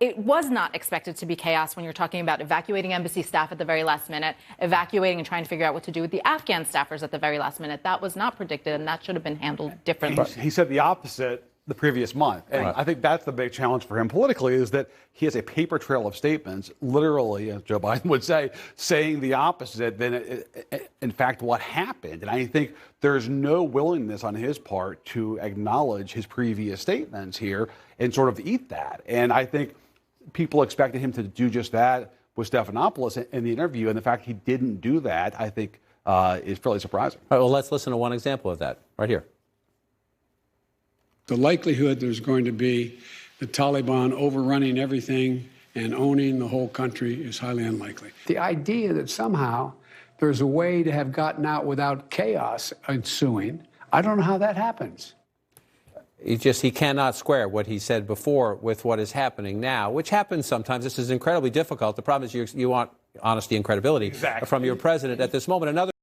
it was not expected to be chaos when you're talking about evacuating embassy staff at the very last minute, evacuating and trying to figure out what to do with the Afghan staffers at the very last minute. That was not predicted, and that should have been handled differently. He said the opposite the previous month. And I think that's the big challenge for him politically, is that he has a paper trail of statements, literally, as Joe Biden would say, saying the opposite than, in fact, what happened. And I think there's no willingness on his part to acknowledge his previous statements here and sort of eat that. And I think people expected him to do just that with Stephanopoulos in the interview. And the fact he didn't do that, I think, is fairly surprising. All right, well, let's listen to one example of that right here. The likelihood there's going to be the Taliban overrunning everything and owning the whole country is highly unlikely. The idea that somehow there's a way to have gotten out without chaos ensuing, I don't know how that happens. He cannot square what he said before with what is happening now, which happens sometimes. This is incredibly difficult. The problem is you want honesty and credibility from your president at this moment. Another